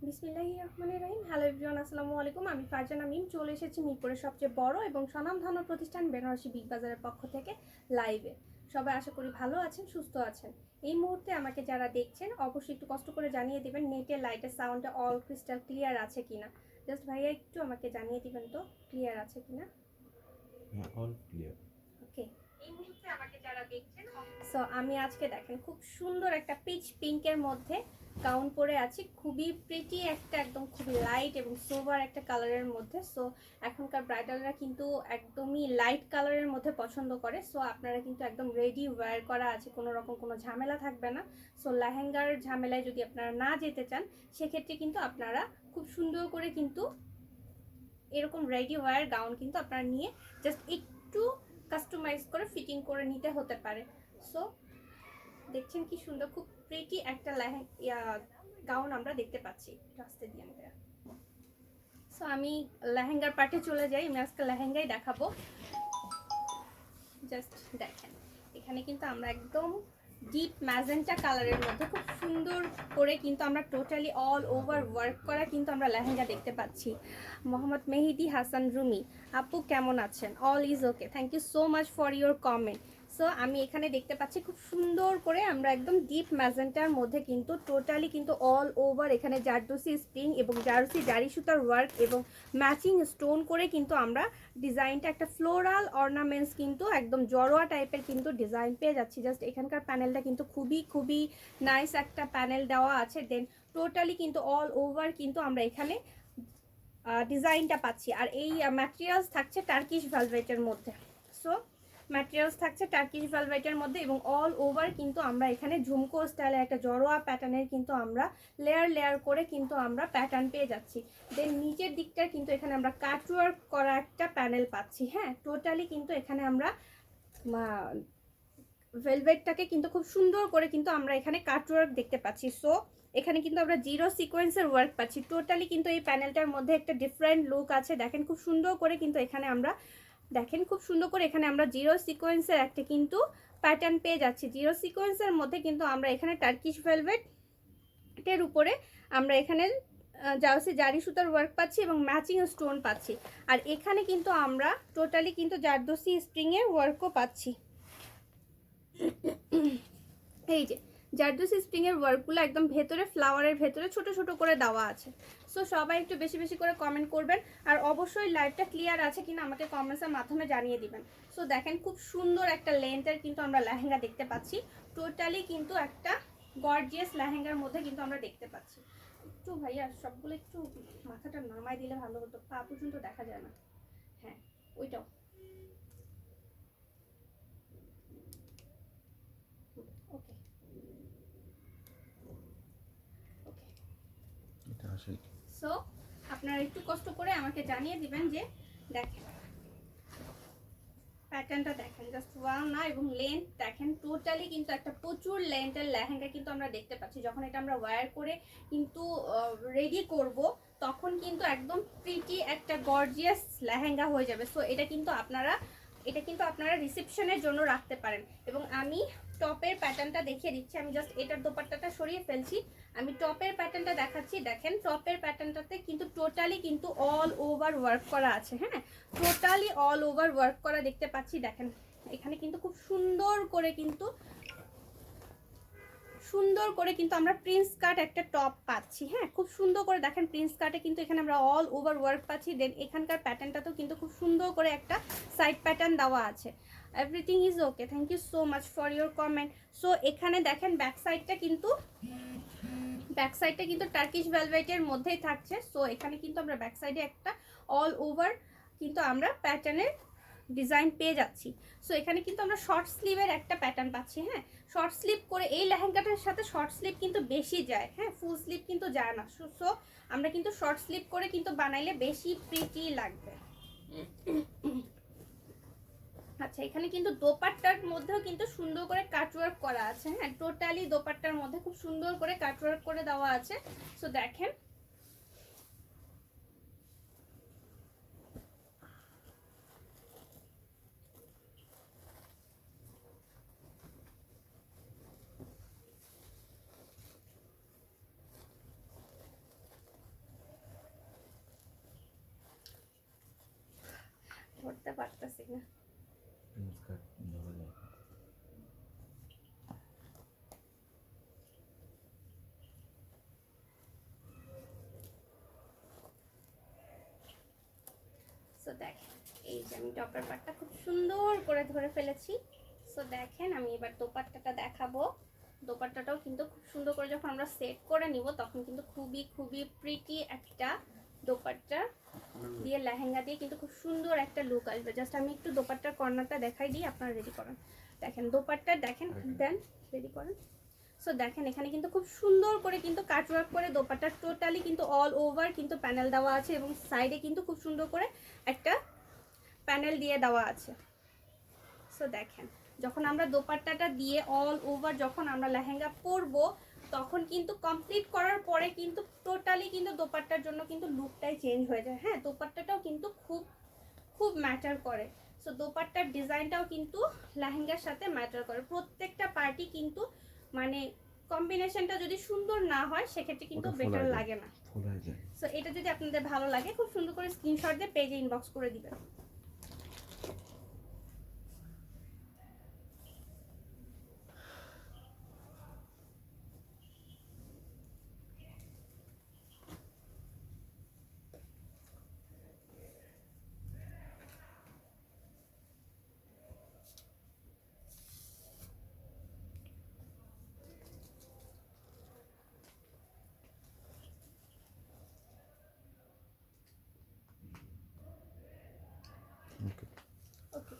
বিসমিল্লাহির রহমানির রহিম। Hello everyone, আসসালামু আলাইকুম। আমি ফারজানা মিম চলে এসেছি মিরপুরের সবচেয়ে বড় এবং স্বনামধন্য প্রতিষ্ঠান বেনারসি বিগ বাজারের পক্ষ থেকে লাইভে। সবাই আশা করি ভালো আছেন, সুস্থ আছেন। এই মুহূর্তে আমাকে যারা দেখছেন অবশ্যই একটু কষ্ট করে জানিয়ে দিবেন নেটের লাইটের সাউন্ডটা অল ক্রিস্টাল ক্লিয়ার আছে কিনা। জাস্ট ভাইয়া একটু আমাকে জানিয়ে দিবেন তো ক্লিয়ার আছে কিনা। হ্যাঁ, অল ক্লিয়ার। ওকে, এই মুহূর্তে আমাকে যারা দেখছেন, সো আমি আজকে দেখেন খুব সুন্দর একটা পিচ পিঙ্কের মধ্যে গাউন পরে আছি। খুবই প্রিটি একটা, একদম খুবই লাইট এবং সোবার একটা কালারের মধ্যে। সো এখনকার ব্রাইডালরা কিন্তু একদমই লাইট কালারের মধ্যে পছন্দ করে। সো আপনারা কিন্তু একদম রেডি ওয়্যার করা আছে, কোনো রকম কোনো ঝামেলা থাকবে না। সো লেহেঙ্গার ঝামেলায় যদি আপনারা না যেতে চান, সেক্ষেত্রে কিন্তু আপনারা খুব সুন্দর করে কিন্তু এরকম রেডি ওয়্যার গাউন কিন্তু আপনারা নিয়ে জাস্ট একটু কাস্টমাইজ করে ফিটিং করে নিতে হতে পারে। সো দেখছেন কি সুন্দর, খুব প্রিটি একটা গাউন আমরা দেখতে পাচ্ছি রাস্তা দিয়ে আমরা। সো আমি লেহেঙ্গার পার্টে চলে যাই। আমি আজকে লেহেঙ্গাই দেখাবো। জাস্ট দেখেন, এখানে কিন্তু আমরা একদম ডিপ ম্যাজেন্টা কালারের মধ্যে খুব সুন্দর করে কিন্তু আমরা টোটালি অল ওভার ওয়ার্ক করা কিন্তু আমরা লেহেঙ্গা দেখতে পাচ্ছি। মোহাম্মদ মেহেদি হাসান রুমি আপু কেমন আছেন? All is okay, thank you so much for your comment. So আমি এখানে দেখতে পাচ্ছি খুব সুন্দর করে আমরা একদম ডিপ ম্যাজেন্টার মধ্যে কিন্তু টোটালি কিন্তু অল ওভার এখানে জারদোসি স্প্রিং এবং জারদোসি জারি সুতার ওয়ার্ক এবং ম্যাচিং স্টোন করে কিন্তু আমরা ডিজাইনটা একটা ফ্লোরাল অর্নামেন্টস কিন্তু একদম জড়োয়া টাইপের কিন্তু ডিজাইন পেয়ে যাচ্ছি। জাস্ট এখানকার প্যানেলটা কিন্তু খুবই খুবই নাইস একটা প্যানেল দেওয়া আছে। দেন টোটালি কিন্তু অল ওভার কিন্তু আমরা এখানে ডিজাইনটা পাচ্ছি। আর এই ম্যাটেরিয়ালস থাকছে টার্কিশ ভেলভেটের মধ্যে। সো ম্যাটেরিয়ালস থাকছে টার্কিশ ভেলভেটের মধ্যে এবং অল ওভার কিন্তু আমরা এখানে ঝুমকো স্টাইলে একটা জড়োয়া প্যাটার্নের কিন্তু আমরা লেয়ার লেয়ার করে কিন্তু আমরা প্যাটার্ন পেয়ে যাচ্ছি। দেন নিচের দিকটা কিন্তু এখানে আমরা কাটওয়ার্ক করা একটা প্যানেল পাচ্ছি। হ্যাঁ, টোটালি কিন্তু এখানে আমরা ভেলভেটটাকে কিন্তু খুব সুন্দর করে কিন্তু আমরা এখানে কাটওয়ার্ক দেখতে পাচ্ছি। সো এখানে কিন্তু আমরা জিরো সিকোয়েন্সের ওয়ার্ক পাচ্ছি। টোটালি কিন্তু এই প্যানেলটার মধ্যে একটা ডিফারেন্ট লুক আছে। দেখেন খুব সুন্দর করে কিন্তু এখানে আমরা জিরো সিকোয়েন্সের একটা কিন্তু প্যাটার্ন পেয়ে যাচ্ছি। জিরো সিকোয়েন্সের মধ্যে কিন্তু আমরা এখানে টার্কিশ ভেলভেটের উপরে আমরা এখানে জারি সুতার ওয়ার্ক পাচ্ছি এবং ম্যাচিং স্টোন পাচ্ছি। আর এখানে কিন্তু আমরা টোটালি কিন্তু জারদোসি স্প্রিংয়ের ওয়ার্কও পাচ্ছি। এই যে জারদোসি স্প্রিংয়ের ওয়ার্কগুলো একদম ভেতরে ফ্লাওয়ারের ভেতরে ছোট ছোট করে দেওয়া আছে। সো সবাই একটু বেশি বেশি করে কমেন্ট করবেন আর অবশ্যই লাইভটা ক্লিয়ার আছে কিনা আমাকে কমেন্টসের মাধ্যমে জানিয়ে দিবেন। সো দেখেন খুব সুন্দর একটা লেন্থের কিন্তু আমরা লেহেঙ্গা দেখতে পাচ্ছি। টোটালি কিন্তু একটা গর্জিয়াস লেহেঙ্গার মধ্যে কিন্তু আমরা দেখতে পাচ্ছি। একটু ভাইয়া সবগুলো একটু মাথাটা নামাই দিলে ভালো হতো, পা পর্যন্ত দেখা যায় না। হ্যাঁ, ওইটাও ওকে ওকে। সো আপনারা একটু কষ্ট করে আমাকে জানিয়ে দিবেন যে দেখেন প্যাটার্নটা দেখেন, জাস্ট ওয়াও না। এবং লেন্থ দেখেন, টোটালি কিন্তু একটা প্রচুর লেন্থের লেহেঙ্গা কিন্তু আমরা দেখতে পাচ্ছি। যখন এটা আমরা ওয়্যার করে কিন্তু রেডি করব তখন কিন্তু একদম প্রিটি একটা গর্জিয়াস লেহেঙ্গা হয়ে যাবে। সো এটা কিন্তু আপনারা রিসেপশনের জন্য রাখতে পারেন। এবং আমি টপের প্যাটার্নটা দেখিয়ে দিচ্ছি। আমি জাস্ট এটার দোপাট্টাটা সরিয়ে ফেলছি, আমি টপের প্যাটার্নটা দেখাচ্ছি। দেখেন টপের প্যাটার্নটাতে কিন্তু টোটালি কিন্তু অল ওভার ওয়ার্ক করা আছে। হ্যাঁ, টোটালি অল ওভার ওয়ার্ক করা দেখতে পাচ্ছি। দেখেন এখানে কিন্তু খুব সুন্দর করে কিন্তু আমরা প্রিন্স কাট একটা টপ পাচ্ছি। হ্যাঁ, খুব সুন্দর করে দেখেন প্রিন্স কাটে কিন্তু এখানে আমরা অল ওভার ওয়ার্ক পাচ্ছি। দেন এখানকার প্যাটার্নটাতেও কিন্তু খুব সুন্দর করে একটা সাইড প্যাটার্ন দেওয়া আছে। Everything is okay, thank you so much for your comment. So এখানে দেখেন ব্যাক সাইডটা কিন্তু ব্যাক সাইডটা কিন্তু টার্কিশ ভেলভেটের মধ্যেই থাকছে। সো এখানে কিন্তু আমরা ব্যাক সাইডে একটা অল ওভার কিন্তু আমরা প্যাটার্নের ডিজাইন পেয়ে যাচ্ছি। সো এখানে কিন্তু আমরা শর্ট স্লিভের একটা প্যাটার্ন পাচ্ছি। হ্যাঁ, শর্ট স্লিভ করে এই লেহেঙ্গাটার সাথে শর্ট স্লিভ কিন্তু বেশি যায়। হ্যাঁ, ফুল স্লিভ কিন্তু যায় না। সো আমরা কিন্তু শর্ট স্লিভ করে কিন্তু বানাইলে বেশি প্রিটি লাগবে। আচ্ছা, এখানে কিন্তু দোপাট্টার মধ্যেও কিন্তু সুন্দর করে কাটওয়ার্ক করা আছে। হ্যাঁ, টোটালি দোপাট্টার মধ্যে খুব সুন্দর করে কাটওয়ার্ক করে দেওয়া আছে। সো দেখেন, ধরতে পারতেছি না। প্রিন্স কাট ধরা যায়। সো দেখেন, এই যে আমি টপের পাটটা খুব সুন্দর করে ধরে ফেলেছি। সো দেখেন, আমি এবার দোপাট্টাটা দেখাবো। দোপাট্টাটাও কিন্তু খুব সুন্দর করে যখন আমরা সেট করে নিব তখন কিন্তু খুবই খুবই প্রিটি একটা দোপাট্টা দিয়ে লেহেঙ্গা দিয়ে কিন্তু খুব সুন্দর একটা লুক আসবে। জাস্ট আমি একটু দোপাট্টার কর্নারটা দেখাই দিই, আপনারা রেডি করেন। দেখেন দোপাট্টা, দেখেন দেন রেডি করেন। সো দেখেন, এখানে কিন্তু খুব সুন্দর করে কিন্তু কাটওয়ার্ক করে দোপাট্টা টোটালি কিন্তু অল ওভার কিন্তু প্যানেল দেওয়া আছে এবং সাইডে কিন্তু খুব সুন্দর করে একটা প্যানেল দিয়ে দেওয়া আছে। সো দেখেন, যখন আমরা দোপাট্টাটা দিয়ে অল ওভার যখন আমরা লেহেঙ্গা পরবো তখন কিন্তু কমপ্লিট করার পরে কিন্তু টোটালি কিন্তু দোপাট্টার জন্য কিন্তু লুকটাই চেঞ্জ হয়ে যায়। হ্যাঁ, দোপাট্টাটাও কিন্তু খুব খুব ম্যাটার করে। সো দোপাট্টার ডিজাইনটাও কিন্তু লেহেঙ্গার সাথে ম্যাটার করে। প্রত্যেকটা পার্টি কিন্তু মানে কম্বিনেশনটা যদি সুন্দর না হয় সেক্ষেত্রে কিন্তু বেটার লাগে না। সো এটা যদি আপনাদের ভালো লাগে খুব সুন্দর করে স্ক্রিনশট দিয়ে পেজে ইনবক্স করে দিবেন। ওকে। ওকে,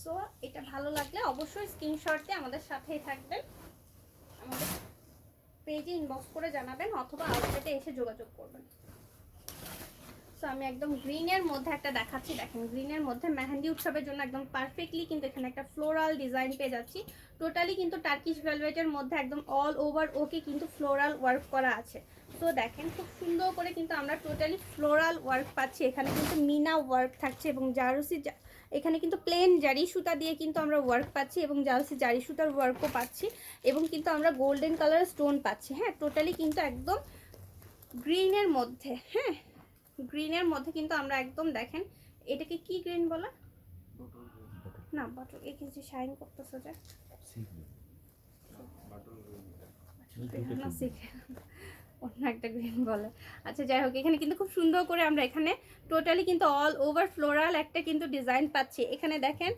সো এটা ভালো লাগলে অবশ্যই স্ক্রিনশট দিয়ে আমাদের সাথেই থাকবেন, আমাদের পেজে ইনবক্স করে জানাবেন অথবা আউটলেটে এসে যোগাযোগ করবেন। সো আমি একদম গ্রিনের মধ্যে একটা দেখাচ্ছি। দেখেন, গ্রিনের মধ্যে মেহেন্দি উৎসবের জন্য একদম পারফেক্টলি কিন্তু এখানে একটা ফ্লোরাল ডিজাইন পেয়ে যাচ্ছি। টোটালি কিন্তু টার্কিশ ভেলভেটের মধ্যে একদম অল ওভার ওকে কিন্তু ফ্লোরাল ওয়ার্ক করা আছে। তো দেখেন, খুব সুন্দর করে কিন্তু আমরা টোটালি ফ্লোরাল ওয়ার্ক পাচ্ছি। এখানে কিন্তু মিনা ওয়ার্ক থাকছে এবং জারুসি, এখানে কিন্তু প্লেন জারি সুতা দিয়ে কিন্তু আমরা ওয়ার্ক পাচ্ছি এবং জারুসি জারি সুতার ওয়ার্কও পাচ্ছি এবং কিন্তু আমরা গোল্ডেন কালার স্টোন পাচ্ছি। হ্যাঁ, টোটালি কিন্তু একদম গ্রিনের মধ্যে। হ্যাঁ, গ্রিনের মধ্যে কিন্তু আমরা একদম দেখেন, এটাকে কি গ্রিন বলে না, বটল এই কিছু শাইন করতেছে যে অন্য একটা গ্রিন বলে। আচ্ছা, যাই হোক, এখানে কিন্তু খুব সুন্দর করে আমরা এখানে টোটালি কিন্তু অল ওভার ফ্লোরাল একটা কিন্তু ডিজাইন পাচ্ছি। এখানে দেখেন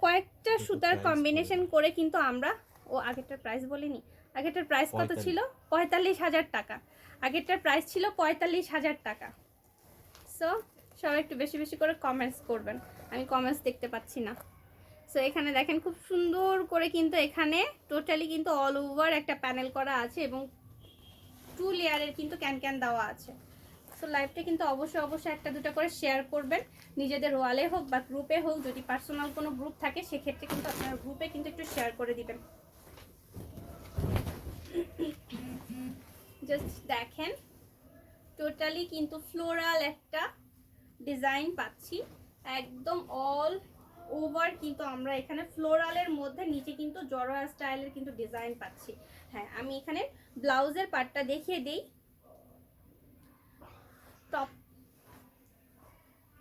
কয়েকটা সুতার কম্বিনেশন করে কিন্তু আমরা, ও আগেরটার প্রাইস বলিনি, আগেরটার প্রাইস কত ছিল? 45,000 টাকা। আগেরটার প্রাইস ছিল 45,000 টাকা। সো সবাই একটু বেশি বেশি করে কমেন্টস করবেন, আমি কমেন্টস দেখতে পাচ্ছি না। সো এখানে দেখেন খুব সুন্দর করে কিন্তু এখানে টোটালি কিন্তু অল ওভার একটা প্যানেল করা আছে এবং 2 লেয়ারের কিন্তু ক্যান দেওয়া আছে। সো লাইভটা কিন্তু অবশ্যই অবশ্যই একটা দুটো করে শেয়ার করবেন, নিজেদের ওয়ালে হোক বা গ্রুপে হোক। যদি পার্সোনাল কোনো গ্রুপ থাকে সেক্ষেত্রে কিন্তু আপনার গ্রুপে কিন্তু একটু শেয়ার করে দিবেন। জাস্ট দেখেন, টোটালি কিন্তু ফ্লোরাল একটা ডিজাইন পাচ্ছি একদম অল ওভার কিন্তু আমরা এখানে ফ্লোরালের মধ্যে নিচে কিন্তু জড়োয়া স্টাইলের কিন্তু ডিজাইন পাচ্ছি। হ্যাঁ, আমি এখানে ব্লাউজের পার্টটা দেখিয়ে দিই।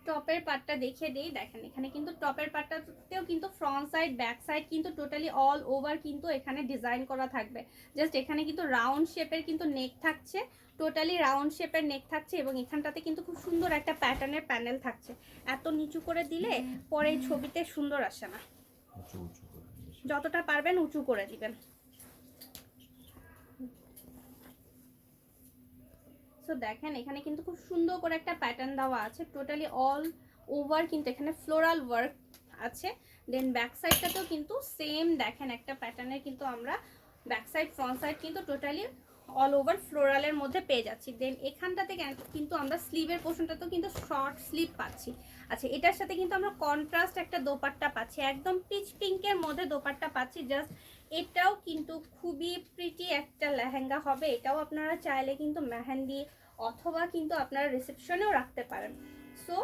টপের পার্টটা দেখিয়ে দিই। দেখেন, এখানে কিন্তু টপের পার্টটাতেও কিন্তু ফ্রন্ট সাইড ব্যাক সাইড কিন্তু টোটালি অল ওভার কিন্তু এখানে ডিজাইন করা থাকবে। জাস্ট এখানে কিন্তু রাউন্ড শেপের কিন্তু নেক থাকছে, টোটালি রাউন্ড শেপের নেক থাকছে এবং এখানটাতে কিন্তু খুব সুন্দর একটা প্যাটার্নের প্যানেল থাকছে। এত নিচু করে দিলে পরে ছবিতে সুন্দর আসে না, যতটা পারবেন উঁচু করে দিবেন। সো দেখেন এখানে কিন্তু খুব সুন্দর করে একটা প্যাটার্ন দেওয়া আছে, টোটালি অল ওভার কিন্তু এখানে ফ্লোরাল ওয়ার্ক আছে। দেন ব্যাক সাইডটাতেও কিন্তু সেম দেখেন একটা প্যাটার্নের কিন্তু আমরা ব্যাক সাইড ফ্রন্ট সাইড কিন্তু টোটালি অল ওভার ফ্লোরালের মধ্যে পেয়ে যাচ্ছি। দেন এখানটাতে কিন্তু আমরা স্লিভের পোর্শনটাতেও কিন্তু শর্ট স্লিভ পাচ্ছি। আচ্ছা, এটার সাথে কিন্তু আমরা কন্ট্রাস্ট একটা দোপাট্টা পাচ্ছি, একদম পিচ পিঙ্কের মধ্যে দোপাট্টা পাচ্ছি। জাস্ট এটাও কিন্তু খুবই প্রিটি একটা লেহেঙ্গা হবে। এটাও আপনারা চাইলে কিন্তু মেহেন্দি অথবা কিন্তু আপনারা রিসেপশনেও রাখতে পারেন। সো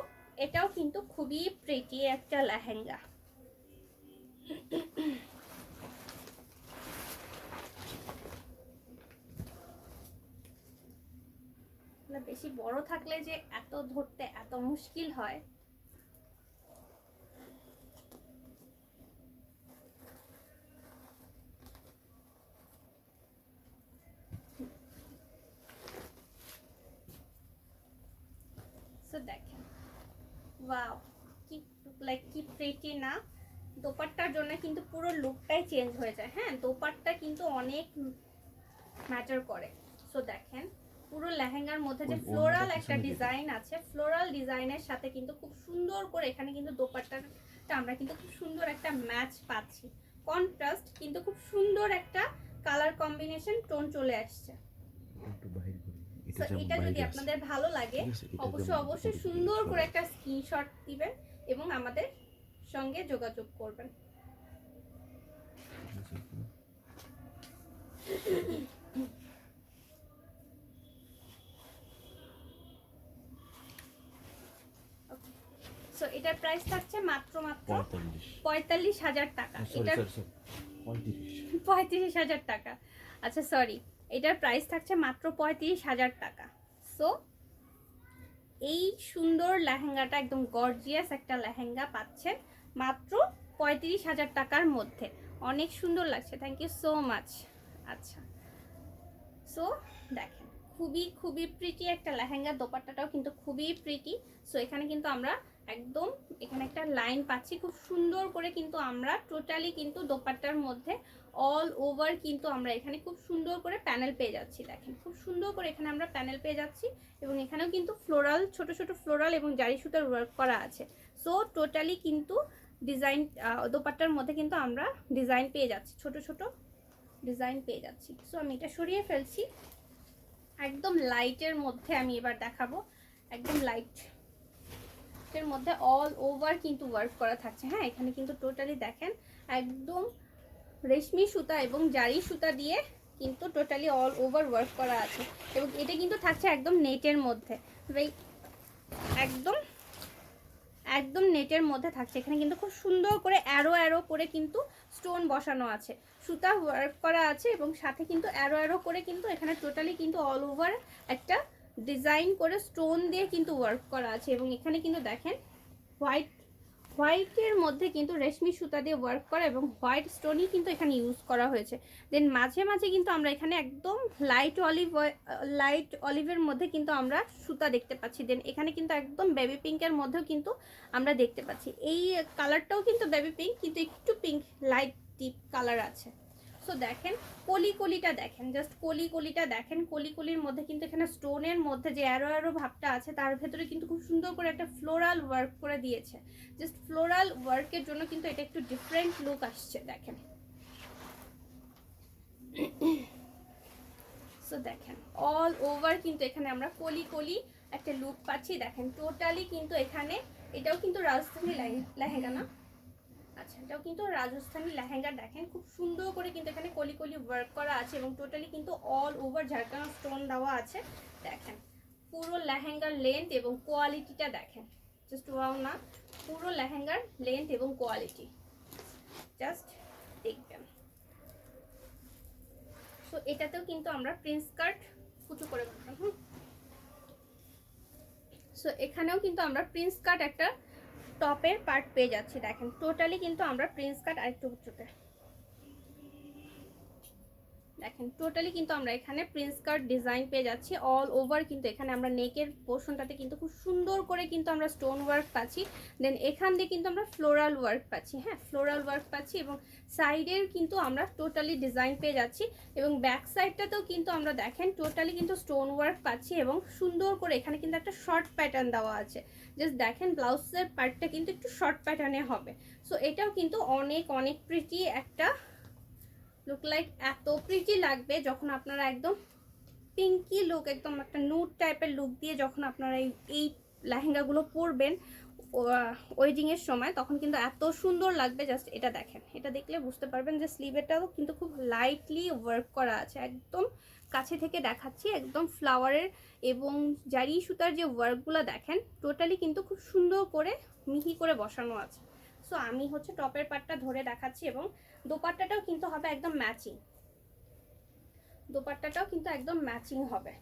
এটাও কিন্তু খুবই প্রিটি একটা লেহেঙ্গা। বেশি বড় থাকলে যে এত ধরতে এত মুশকিল হয়। সো দেখেন ওয়াও, কি লাইক কি প্রিটি না। দোপাট্টার জন্য কিন্তু পুরো লুকটাই চেঞ্জ হয়ে যায়। হ্যাঁ, দোপাট্টা কিন্তু অনেক ম্যাটার করে। সো দেখেন পুরো লেহেঙ্গার মধ্যে যে ফ্লোরাল একটা ডিজাইন আছে, ফ্লোরাল ডিজাইনের সাথে কিন্তু খুব সুন্দর করে এখানে কিন্তু দোপাট্টাটা আমরা কিন্তু খুব সুন্দর একটা ম্যাচ পাচ্ছি। কন্ট্রাস্ট কিন্তু খুব সুন্দর একটা কালার কম্বিনেশন টোন চলে আসছে। এটা যদি আপনাদের ভালো লাগে অবশ্যই সুন্দর করে একটা স্ক্রিনশট দিবেন এবং আমাদের সঙ্গে যোগাযোগ করবেন। সো এটার প্রাইস থাকছে মাত্র 45,000 টাকা। এটার 35,000 টাকা। আচ্ছা সরি, এটার প্রাইস থাকছে মাত্র 35,000 টাকা। সো এই সুন্দর লেহেঙ্গাটা একদম গর্জিয়াস একটা লেহেঙ্গা পাচ্ছেন মাত্র 35,000 টাকার মধ্যে। অনেক সুন্দর লাগছে, থ্যাংক ইউ সো মাচ। আচ্ছা, সো দেখেন খুবই প্রিটি একটা লেহেঙ্গা, দোপাট্টাটাও কিন্তু খুবই প্রিটি। সো এখানে কিন্তু আমরা একদম এখানে একটা লাইন পাচ্ছি খুব সুন্দর করে, কিন্তু আমরা টোটালি কিন্তু দোপাট্টার মধ্যে অল ওভার কিন্তু আমরা এখানে খুব সুন্দর করে প্যানেল পেয়ে যাচ্ছি। দেখেন খুব সুন্দর করে এখানে আমরা প্যানেল পেয়ে যাচ্ছি এবং এখানেও কিন্তু ফ্লোরাল ছোট ছোট ফ্লোরাল এবং জারি সুতার ওয়ার্ক করা আছে। সো টোটালি কিন্তু ডিজাইন দোপাট্টার মধ্যে কিন্তু আমরা ডিজাইন পেয়ে যাচ্ছি, ছোট ছোট ডিজাইন পেয়ে যাচ্ছি। সো আমি এটা সরিয়ে ফেলছি। একদম লাইটের মধ্যে আমি এবার দেখাবো, একদম লাইটের মধ্যে অল ওভার কিন্তু ওয়ার্ক করা থাকছে। হ্যাঁ, এখানে কিন্তু টোটালি দেখেন একদম রেশমি সুতা এবং জারি সুতা দিয়ে কিন্তু টোটালি অল ওভার ওয়ার্ক করা আছে এবং এটা কিন্তু থাকছে একদম নেটের মধ্যে, একদম নেটের মধ্যে থাকছে। এখানে কিন্তু খুব সুন্দর করে অ্যারো করে কিন্তু স্টোন বসানো আছে, সুতা ওয়ার্ক করা আছে এবং সাথে কিন্তু অ্যারো করে কিন্তু এখানে টোটালি কিন্তু অল ওভার একটা ডিজাইন করে স্টোন দিয়ে কিন্তু ওয়ার্ক করা আছে এবং এখানে কিন্তু দেখেন হোয়াইটের মধ্যে কিন্তু রেশমি সুতা দিয়ে ওয়ার্ক করা এবং হোয়াইট স্টোনই কিন্তু এখানে ইউজ করা হয়েছে। দেন মাঝে মাঝে কিন্তু আমরা এখানে একদম লাইট অলিভের মধ্যে কিন্তু আমরা সুতা দেখতে পাচ্ছি। দেন এখানে কিন্তু একদম বেবি পিঙ্কের মধ্যেও কিন্তু আমরা দেখতে পাচ্ছি। এই কালারটাও কিন্তু বেবি পিঙ্ক, কিন্তু একটু পিঙ্ক লাইট ডিপ কালার আছে। সো দেখেন কলিটা দেখেন, জাস্ট কলিটা দেখেন। কলির মধ্যে কিন্তু এখানে স্টোনের মধ্যে যে অ্যারো ভাবটা আছে তার ভেতরে কিন্তু খুব সুন্দর করে একটা ফ্লোরাল ওয়ার্ক করে দিয়েছে। জাস্ট ফ্লোরাল ওয়ার্কের জন্য কিন্তু এটা একটু ডিফারেন্ট লুক আসছে দেখেন। সো দেখেন অল ওভার কিন্তু এখানে আমরা কলি একটা লুক পাচ্ছি। দেখেন টোটালি কিন্তু এখানে এটাও কিন্তু রাজস্থানী লেহেঙ্গা না, আচ্ছা এটাও কিন্তু রাজস্থানী লেহেঙ্গা। দেখেন খুব সুন্দর করে কিন্তু এখানে কলি ওয়ার্ক করা আছে এবং টোটালি কিন্তু অল ওভার ঝাড়খানা স্টোন দেওয়া আছে। দেখেন পুরো লেহেঙ্গার লেন্থ এবং কোয়ালিটিটা দেখেন, জাস্ট ওয়াও না, পুরো লেহেঙ্গার লেন্থ এবং কোয়ালিটি জাস্ট দেখবেন। সো এটাতেও কিন্তু আমরা প্রিন্স কাট কুচু করে বানাবো। সো এখানেও কিন্তু আমরা প্রিন্স কাট একটা টপের পার্ট পেয়ে যাচ্ছি। দেখেন টোটালি কিন্তু আমরা প্রিন্স কাট আরেকটু উঁচুতে দেখেন টোটালি কিন্তু আমরা এখানে প্রিন্স কাট ডিজাইন পেয়ে যাচ্ছি অল ওভার, কিন্তু এখানে আমরা নেকের পোর্শনটাতে কিন্তু খুব সুন্দর করে কিন্তু আমরা স্টোন ওয়ার্ক পাচ্ছি। দেন এখান দিয়ে কিন্তু আমরা ফ্লোরাল ওয়ার্ক পাচ্ছি, হ্যাঁ ফ্লোরাল ওয়ার্ক পাচ্ছি, এবং সাইডের কিন্তু আমরা টোটালি ডিজাইন পেয়ে যাচ্ছি, এবং ব্যাক সাইডটাতেও কিন্তু আমরা দেখেন টোটালি কিন্তু স্টোন ওয়ার্ক পাচ্ছি, এবং সুন্দর করে এখানে কিন্তু একটা শর্ট প্যাটার্ন দেওয়া আছে। জাস্ট দেখেন ব্লাউজের পার্টটা কিন্তু একটু শর্ট প্যাটার্নে হবে। সো এটাও কিন্তু অনেক অনেক প্রিটি একটা লুক লাইক, এত প্রিটি লাগবে যখন আপনারা একদম পিঙ্কি লুক, একদম একটা নুড টাইপের লুক দিয়ে যখন আপনারা এই লেহেঙ্গাগুলো পরবেন ওয়েডিংয়ের সময়, তখন কিন্তু এত সুন্দর লাগবে। জাস্ট এটা দেখেন, এটা দেখলে বুঝতে পারবেন যে স্লিভেটাও কিন্তু খুব লাইটলি ওয়ার্ক করা আছে। একদম কাছে থেকে দেখাচ্ছি, একদম ফ্লাওয়ারের এবং জারি সুতার যে ওয়ার্কগুলো দেখেন টোটালি কিন্তু খুব সুন্দর করে মিহি করে বসানো আছে। সো আমি হচ্ছে টপের পার্টটা ধরে দেখাচ্ছি, এবং দোপাট্টাটাও কিন্তু হবে একদম ম্যাচিং, দোপাট্টাটাও কিন্তু একদম ম্যাচিং হবে।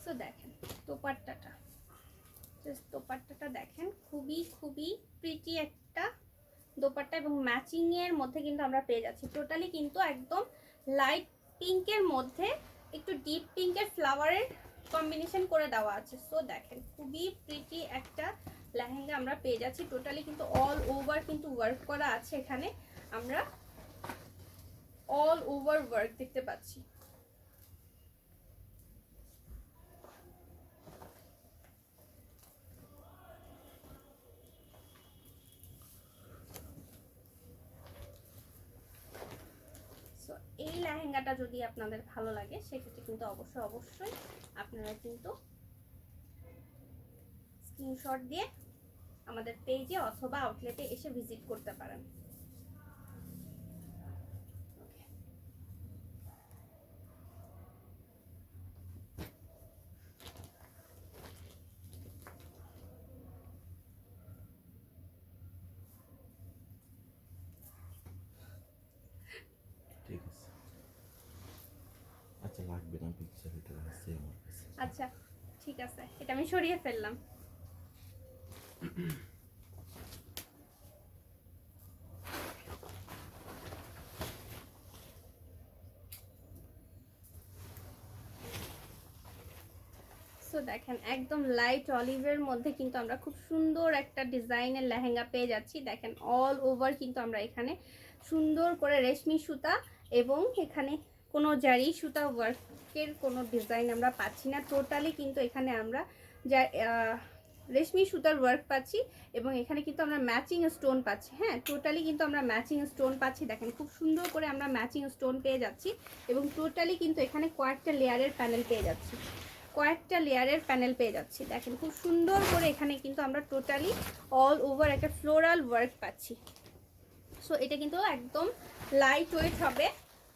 সো দেখেন দোপাট্টাটা, জাস্ট দোপাট্টাটা দেখেন, খুবই খুবই প্রিটি একটা দোপাট্টা, এবং ম্যাচিং এর মধ্যে কিন্তু আমরা পেয়ে যাচ্ছি। টোটালি কিন্তু একদম লাইট পিঙ্কের মধ্যে একটু ডিপ পিঙ্কের ফ্লাওয়ারের কম্বিনেশন করে দেওয়া আছে। সো দেখেন খুবই প্রিটি একটা লেহেঙ্গা আমরা পেয়ে যাচ্ছি। টোটালি কিন্তু অল ওভার কিন্তু ওয়ার্ক করা আছে, এখানে আমরা অল ওভার ওয়ার্ক দেখতে পাচ্ছি। এই লেহেঙ্গাটা যদি আপনাদের ভালো লাগে সেক্ষেত্রে কিন্তু অবশ্যই আপনারা কিন্তু স্ক্রিনশট দিয়ে আমাদের পেজে অথবা আউটলেটে এসে ভিজিট করতে পারেন। ঠিক আছে। আচ্ছা লাগবে না, পিকচার এটা আছে আমার কাছে। আচ্ছা ঠিক আছে, এটা আমি সরিয়ে ফেললাম। সো দেখেন একদম লাইট অলিভের মধ্যে কিন্তু আমরা খুব সুন্দর একটা ডিজাইনের লেহেঙ্গা পেয়ে যাচ্ছি। দেখেন অল ওভার কিন্তু আমরা এখানে সুন্দর করে রেশমি সুতা এবং এখানে কোনো জারি সুতা ওয়ার্কের কোনো ডিজাইন আমরা পাচ্ছি না। টোটালি কিন্তু এখানে আমরা যা রেশমি সুতার ওয়ার্ক পাচ্ছি, এবং এখানে কিন্তু আমরা ম্যাচিং স্টোন পাচ্ছি। হ্যাঁ টোটালি কিন্তু আমরা ম্যাচিং স্টোন পাচ্ছি। দেখেন খুব সুন্দর করে আমরা ম্যাচিং স্টোন পেয়ে যাচ্ছি, এবং টোটালি কিন্তু এখানে কয়েকটা লেয়ারের প্যানেল পেয়ে যাচ্ছি, কয়েকটা লেয়ারের প্যানেল পেয়ে যাচ্ছি। দেখেন খুব সুন্দর করে এখানে কিন্তু আমরা টোটালি অল ওভার একটা ফ্লোরাল ওয়ার্ক পাচ্ছি। সো এটা কিন্তু একদম লাইট ওয়েট হবে,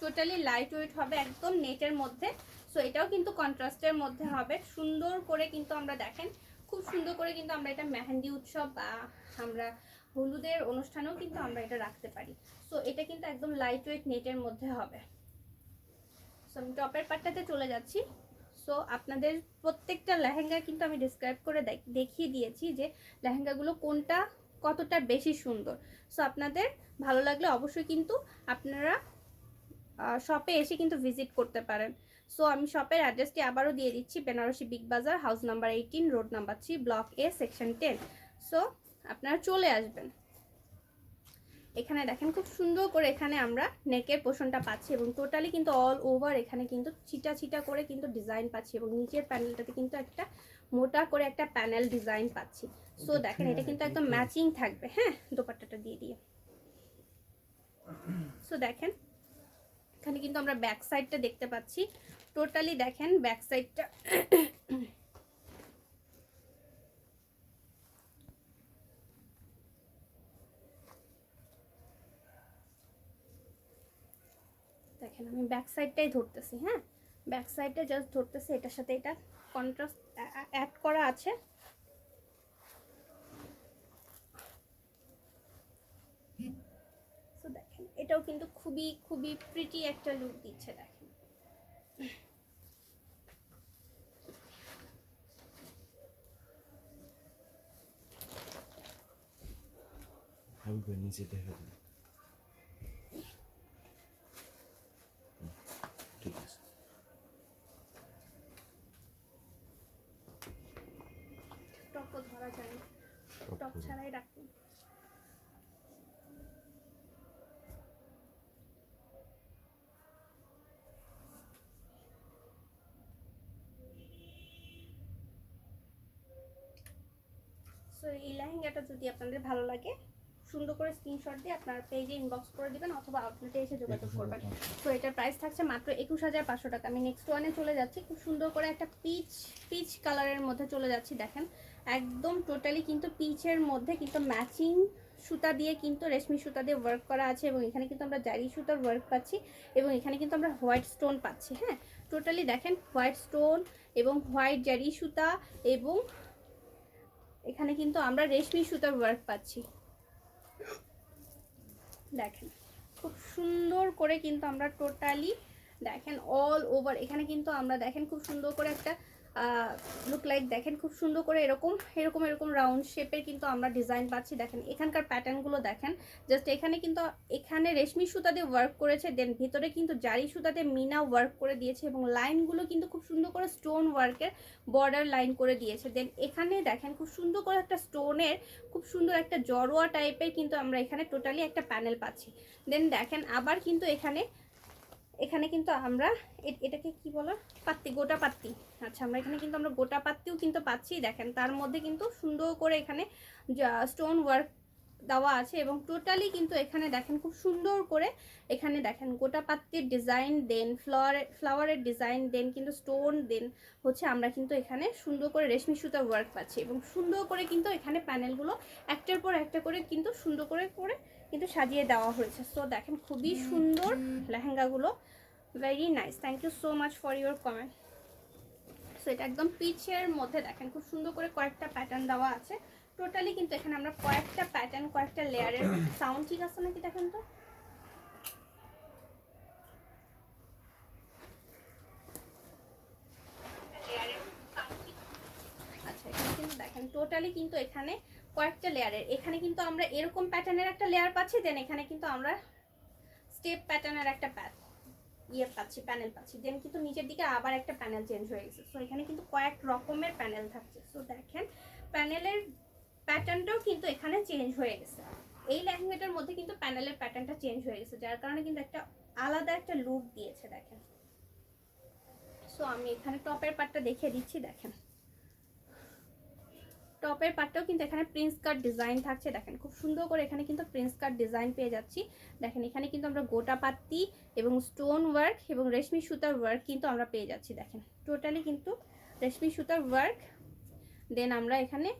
টোটালি লাইট ওয়েট হবে একদম নেটের মধ্যে। সো এটাও কিন্তু কন্ট্রাস্টের মধ্যে হবে। সুন্দর করে কিন্তু আমরা দেখেন খুব সুন্দর করে কিন্তু আমরা এটা মেহেন্দি উৎসব বা আমরা হলুদের অনুষ্ঠানেও কিন্তু আমরা এটা রাখতে পারি। সো এটা কিন্তু একদম লাইট ওয়েট নেটের মধ্যে হবে। সো আমি টপের পার্টটাতে চলে যাচ্ছি। সো আপনাদের প্রত্যেকটা লেহেঙ্গা কিন্তু আমি ডিসক্রাইব করে দেখিয়ে দিয়েছি যে লেহেঙ্গাগুলো কোনটা কতটা বেশি সুন্দর। সো আপনাদের ভালো লাগলে অবশ্যই কিন্তু আপনারা শপে এসে কিন্তু ভিজিট করতে পারেন। সো আমি শপের অ্যাড্রেসটি আবারও দিয়ে দিচ্ছি, বেনারসি বিগ বাজার, house number 18, road number 3, block এ, সেকশন 10। সো আপনারা চলে আসবেন। এখানে দেখেন খুব সুন্দর করে এখানে আমরা নেকের পোর্শনটা পাচ্ছি, এবং টোটালি কিন্তু অল ওভার এখানে কিন্তু ছিটা ছিটা করে কিন্তু ডিজাইন পাচ্ছি, এবং নিচের প্যানেলটাতে কিন্তু একটা মোটা করে একটা প্যানেল ডিজাইন পাচ্ছি। সো দেখেন এটা কিন্তু একদম ম্যাচিং থাকবে। হ্যাঁ দোপাট্টাটা দিয়ে দিয়ে। সো দেখেন এখানে কিন্তু আমরা ব্যাক সাইডটা দেখতে পাচ্ছি। টোটালি দেখেন ব্যাক সাইডটা দেখেন, আমি ব্যাক সাইডটাই ধরতেছি। হ্যাঁ ব্যাক সাইডটা জাস্ট ধরতেছি, এটার সাথে এটা কন্ট্রাস্ট অ্যাড করা আছে। সো দেখেন এটাও কিন্তু খুবই খুবই প্রিটি একটা লুক দিচ্ছে দেখেন। হাবিবের নিচে দেখা দিন। ঠিক আছে। টপও ধরা যায় না, টপ ছাড়াই রাখুন। সো এই লেহেঙ্গাটা যদি আপনাদের ভালো লাগে সুন্দর করে স্ক্রিনশট দিয়ে আপনার পেজে ইনবক্স করে দিবেন অথবা আউটলেটে এসে যোগাযোগ করবেন। তো এটার প্রাইস থাকছে মাত্র 21,500 টাকা। আমি নেক্সট ওয়ানে চলে যাচ্ছি, খুব সুন্দর করে একটা পিচ কালারের মধ্যে চলে যাচ্ছি। দেখেন একদম টোটালি কিন্তু পিচের মধ্যে কিন্তু ম্যাচিং সুতা দিয়ে কিন্তু রেশমি সুতা দিয়ে ওয়ার্ক করা আছে এবং এখানে কিন্তু আমরা জারি সুতার ওয়ার্ক পাচ্ছি এবং এখানে কিন্তু আমরা হোয়াইট স্টোন পাচ্ছি। হ্যাঁ, টোটালি দেখেন হোয়াইট স্টোন এবং হোয়াইট জারি সুতা এবং এখানে কিন্তু আমরা রেশমি সুতার ওয়ার্ক পাচ্ছি। দেখেন খুব সুন্দর করে কিন্তু আমরা টোটালি দেখেন অল ওভার এখানে কিন্তু আমরা দেখেন খুব সুন্দর করে একটা লুক লাইক দেখেন খুব সুন্দর করে এরকম রাউন্ড শেপের কিন্তু আমরা ডিজাইন পাচ্ছি। দেখেন এখানকার প্যাটার্নগুলো দেখেন, জাস্ট এখানে কিন্তু এখানে রেশমি সুতা দিয়ে ওয়ার্ক করেছে, দেন ভিতরে কিন্তু জারি সুতা দিয়ে মিনা ওয়ার্ক করে দিয়েছে এবং লাইনগুলো কিন্তু খুব সুন্দর করে স্টোন ওয়ার্কের বর্ডার লাইন করে দিয়েছে। দেন এখানে দেখেন খুব সুন্দর করে একটা স্টোনের খুব সুন্দর একটা জড়োয়া টাইপের কিন্তু আমরা এখানে টোটালি একটা প্যানেল পাচ্ছি। দেন দেখেন আবার কিন্তু এখানে কিন্তু আমরা এটাকে কি বলা পাত্তি, গোটা পাত্তি। আচ্ছা, আমরা এখানে কিন্তু আমরা গোটা পাত্তিও কিন্তু পাচ্ছি। দেখেন তার মধ্যে কিন্তু সুন্দর করে এখানে স্টোন ওয়ার্ক দেওয়া আছে এবং টোটালি কিন্তু এখানে দেখেন খুব সুন্দর করে এখানে দেখেন গোটা পাত্তির ডিজাইন, দেন ফ্লাওয়ারের ডিজাইন, দেন কিন্তু স্টোন, দেন হচ্ছে আমরা কিন্তু এখানে সুন্দর করে রেশমি সুতার ওয়ার্ক পাচ্ছি এবং সুন্দর করে কিন্তু এখানে প্যানেলগুলো একটার পর একটা করে কিন্তু সুন্দর করে কিন্তু সাজিয়ে দেওয়া হয়েছে। সো দেখেন খুবই সুন্দর লেহেঙ্গাগুলো, very nice. Thank you so much for your comment. So এটা একদম পিচের মধ্যে দেখেন খুব সুন্দর করে কয়েকটা প্যাটার্ন দেওয়া আছে। টোটালি কিন্তু এখানে আমরা কয়েকটা প্যাটার্ন কয়েকটা লেয়ারের সাউন্ড ঠিক আছে নাকি দেখেন তো। আচ্ছা, এখানে কিন্তু দেখেন টোটালি কিন্তু এখানে কয়েকটা লেয়ারের, এখানে কিন্তু আমরা এরকম প্যাটার্নের একটা লেয়ার পাচ্ছি, দেন এখানে কিন্তু আমরা স্টেপ প্যাটার্নের একটা প্যানেল পাচ্ছি, দেন কিন্তু নিচের দিকে আবার একটা প্যানেল চেঞ্জ হয়ে গেছে। সো এখানে কিন্তু কয়েক রকমের প্যানেল থাকছে। সো দেখেন প্যানেলের প্যাটার্নটাও কিন্তু এখানে চেঞ্জ হয়ে গেছে। এই লেহেঙ্গাটার মধ্যে কিন্তু প্যানেলের প্যাটার্নটা চেঞ্জ হয়ে গেছে, যার কারণে কিন্তু একটা আলাদা একটা লুক দিয়েছে দেখেন। সো আমি এখানে টপের পার্টটা দেখিয়ে দিচ্ছি। দেখেন টপের পার্টটাও কিন্তু এখানে প্রিন্স কাট ডিজাইন থাকছে। দেখেন খুব সুন্দর করে এখানে কিন্তু প্রিন্স কাট ডিজাইন পেয়ে যাচ্ছি। দেখেন এখানে কিন্তু আমরা গোটা পাত্তি এবং স্টোন ওয়ার্ক এবং রেশমি সুতার ওয়ার্ক কিন্তু আমরা পেয়ে যাচ্ছি। দেখেন টোটালি কিন্তু রেশমি সুতার ওয়ার্ক, দেন আমরা এখানে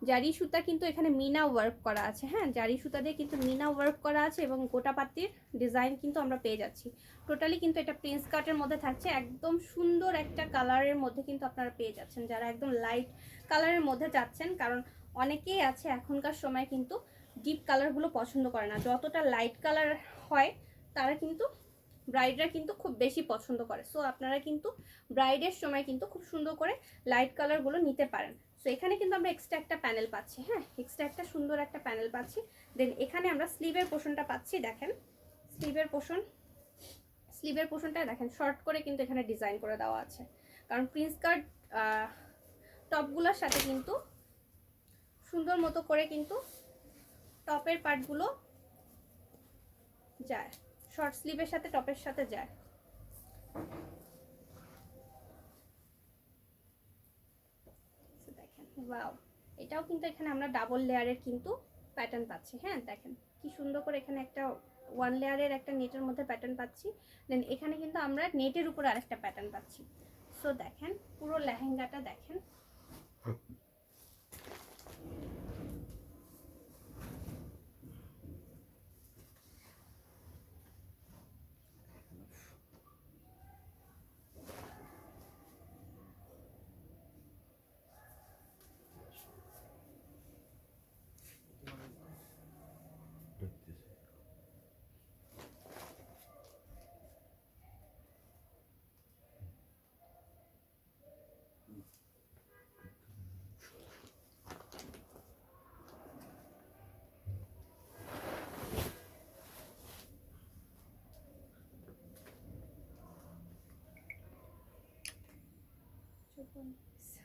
জারি সুতা কিন্তু এখানে মিনা ওয়ার্ক করা আছে। হ্যাঁ, জারি সুতা দিয়ে কিন্তু মিনা ওয়ার্ক করা আছে এবং গোটা পাত্তির ডিজাইন কিন্তু আমরা পেয়ে যাচ্ছি। টোটালি কিন্তু এটা প্রিন্স কাটের মধ্যে থাকছে, একদম সুন্দর একটা কালারের মধ্যে কিন্তু আপনারা পেয়ে যাচ্ছেন যারা একদম লাইট কালারের মধ্যে যাচ্ছেন। কারণ অনেকেই আছে এখনকার সময় কিন্তু ডিপ কালারগুলো পছন্দ করে না, যতটা লাইট কালার হয় তারা কিন্তু ব্রাইডরা কিন্তু খুব বেশি পছন্দ করে। সো আপনারা কিন্তু ব্রাইডের সময় কিন্তু খুব সুন্দর করে লাইট কালারগুলো নিতে পারেন। সো এখানে কিন্তু আমরা এক্সট্রা একটা প্যানেল পাচ্ছি। হ্যাঁ, এক্সট্রা একটা সুন্দর একটা প্যানেল পাচ্ছি। দেন এখানে আমরা স্লিভের পোর্শনটা পাচ্ছি। দেখেন স্লিভের পোর্শনটা দেখেন শর্ট করে কিন্তু এখানে ডিজাইন করে দেওয়া আছে, কারণ প্রিন্স কাট টপগুলোর সাথে কিন্তু সুন্দর মতো করে কিন্তু টপের পার্টগুলো যায়, শর্ট স্লিভের সাথে টপের সাথে যায়। দেখেন ওয়াও, এটাও কিন্তু এখানে আমরা ডাবল লেয়ারের কিন্তু প্যাটার্ন পাচ্ছি। হ্যাঁ, দেখেন কি সুন্দর করে এখানে একটা ওয়ান লেয়ারের একটা নেটের মধ্যে প্যাটার্ন পাচ্ছি, দেন এখানে কিন্তু আমরা নেটের উপর আরেকটা প্যাটার্ন পাচ্ছি। সো দেখেন পুরো লেহেঙ্গাটা দেখেন খবর হয়েছে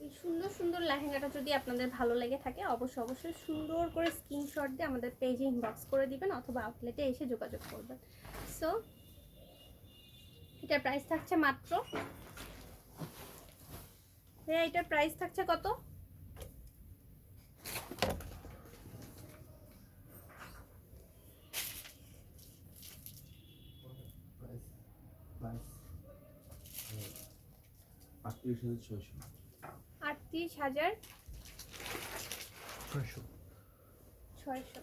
এই সুন্দর সুন্দর লেহেঙ্গাটা যদি আপনাদের ভালো লেগে থাকে অবশ্যই সুন্দর করে স্ক্রিনশট দিয়ে আমাদের পেজে ইনবক্স করে দিবেন অথবা আউটলেটে এসে যোগাযোগ করবেন। সো এটার প্রাইস থাকছে মাত্র, হ্যাঁ এটার প্রাইস থাকছে কত? প্রাইস 38,600 38,600।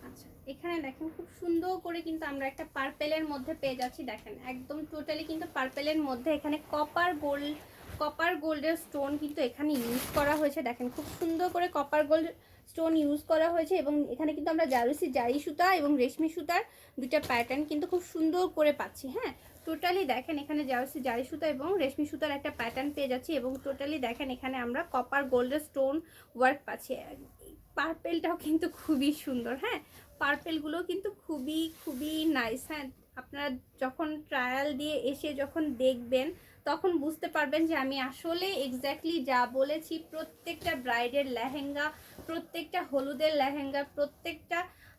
আচ্ছা এখানে দেখেন খুব সুন্দর করে কিন্তু আমরা একটা পার্পেলের মধ্যে পেয়ে যাচ্ছি। দেখেন একদম টোটালি কিন্তু পার্পেলের মধ্যে এখানে কপার গোল্ডের স্টোন কিন্তু এখানে ইউজ করা হয়েছে। দেখেন খুব সুন্দর করে কপার গোল্ড স্টোন ইউজ করা হয়েছে এবং এখানে কিন্তু আমরা জারি সুতা এবং রেশমি সুতার দুইটা প্যাটার্ন কিন্তু খুব সুন্দর করে পাচ্ছি। হ্যাঁ টোটালি দেখেন এখানে জারি সুতা এবং রেশমি সুতার একটা প্যাটার্ন পেয়ে যাচ্ছি এবং টোটালি দেখেন এখানে আমরা কপার গোল্ডের স্টোন ওয়ার্ক পাচ্ছি। পার্পেলটাও কিন্তু খুবই সুন্দর। হ্যাঁ পার্পেলগুলো কিন্তু খুবই নাইস। হ্যাঁ আপনারা যখন ট্রায়াল দিয়ে এসে যখন দেখবেন তখন বুঝতে পারবেন যে আমি আসলে এক্স্যাক্টলি যা বলেছি। প্রত্যেকটা ব্রাইডের লেহেঙ্গা, প্রত্যেকটা হলুদের লেহেঙ্গা, প্রত্যেকটা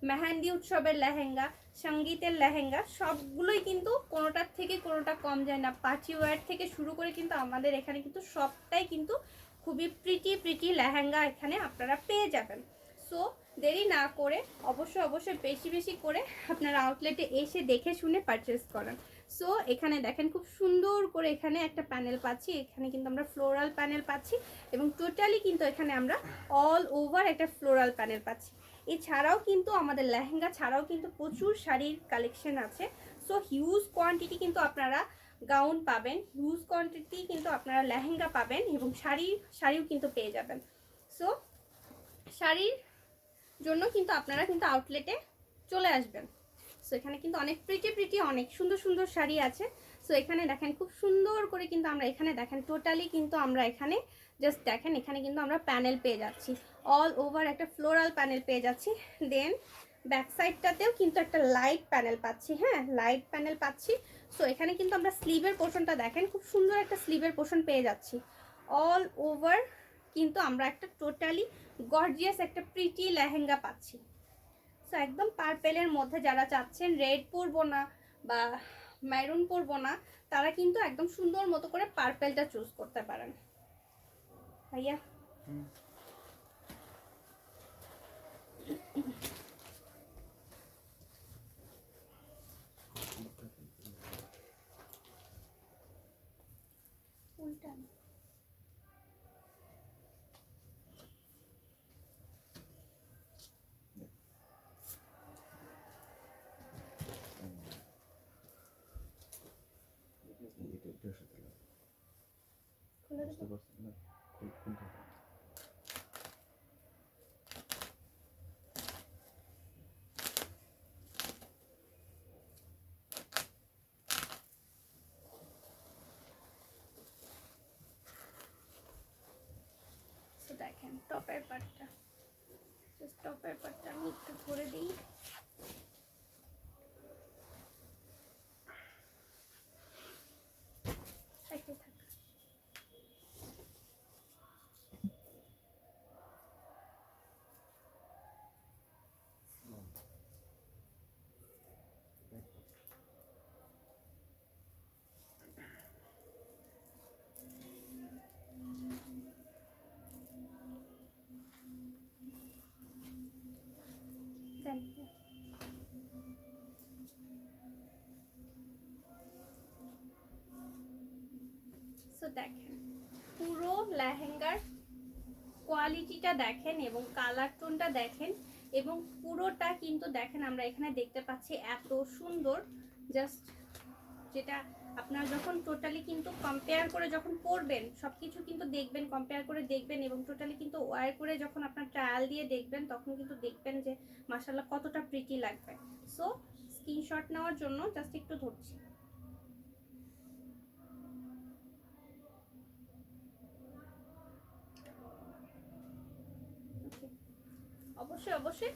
মেহেন্দি উৎসবের লেহেঙ্গা, সঙ্গীতের লেহেঙ্গা সবগুলোই কিন্তু কোনোটার থেকে কোনোটা কম যায় না। পার্টি ওয়্যার থেকে শুরু করে কিন্তু আমাদের এখানে কিন্তু সবটাই কিন্তু খুবই প্রিটি লেহেঙ্গা এখানে আপনারা পেয়ে যাবেন। সো দেরি না করে অবশ্যই বেশি করে আপনারা আউটলেটে এসে দেখে শুনে পারচেস করেন। সো এখানে দেখেন খুব সুন্দর করে এখানে একটা প্যানেল পাচ্ছি। এখানে কিন্তু আমরা ফ্লোরাল প্যানেল পাচ্ছি এবং টোটালি কিন্তু এখানে আমরা অল ওভার একটা ফ্লোরাল প্যানেল পাচ্ছি। এছাড়াও কিন্তু আমাদের লেহেঙ্গা ছাড়াও কিন্তু প্রচুর শাড়ির কালেকশন আছে। সো হিউজ কোয়ান্টিটি কিন্তু আপনারা গাউন পাবেন, হিউজ কোয়ান্টিটি কিন্তু আপনারা লেহেঙ্গা পাবেন এবং শাড়িও কিন্তু পেয়ে যাবেন। সো শাড়ির জন্য কিন্তু আপনারা কিন্তু আউটলেটে চলে আসবেন। সো এখানে কিন্তু অনেক প্রিটি অনেক সুন্দর শাড়ি আছে। সো এখানে দেখেন খুব সুন্দর করে কিন্তু আমরা এখানে দেখেন টোটালি কিন্তু আমরা এখানে জাস্ট দেখেন এখানে কিন্তু আমরা প্যানেল পেয়ে যাচ্ছি, অল ওভার একটা ফ্লোরাল প্যানেল পেয়ে যাচ্ছি। দেন ব্যাক সাইডটাতেও কিন্তু একটা লাইট প্যানেল পাচ্ছি। হ্যাঁ লাইট প্যানেল পাচ্ছি। সো এখানে কিন্তু আমরা স্লিভের পোর্শনটা দেখেন খুব সুন্দর একটা স্লিভের পোর্শন পেয়ে যাচ্ছি। অল ওভার কিন্তু আমরা একটা টোটালি গর্জিয়াস একটা প্রিটি লেহেঙ্গা পাচ্ছি। সো একদম পার্পেলের মধ্যে যারা চাচ্ছেন রেড পরবো না বা মেরুন পরবো না তারা কিন্তু একদম সুন্দর মতো করে পার্পেলটা চুজ করতে পারেন। ভাইয়া উল্টা এটার সাথে লাগে। খুলে বুঝতে দেবো। পারছেন না কোনটা? তো দেখেন টপের পার্টটা, জাস্ট টপের পার্টটা আমি একটু করে দিই। একই থাক। দেন সো দেখেন পুরো লেহেঙ্গার কোয়ালিটিটা দেখেন এবং কালার টোনটা দেখেন এবং পুরোটা কিন্তু দেখেন আমরা এখানে দেখতে পাচ্ছি এত সুন্দর। জাস্ট যেটা আপনারা যখন টোটালি কিন্তু কম্পেয়ার করে যখন পরবেন সব কিছু কিন্তু দেখবেন, কম্পেয়ার করে দেখবেন এবং টোটালি কিন্তু ওয়্যার করে যখন আপনার ট্রায়াল দিয়ে দেখবেন তখন কিন্তু দেখবেন যে মাশাআল্লাহ কতটা প্রিটি লাগবে। সো স্ক্রিনশট নেওয়ার জন্য জাস্ট একটু ধরছি। অবশ্যই অবশ্যই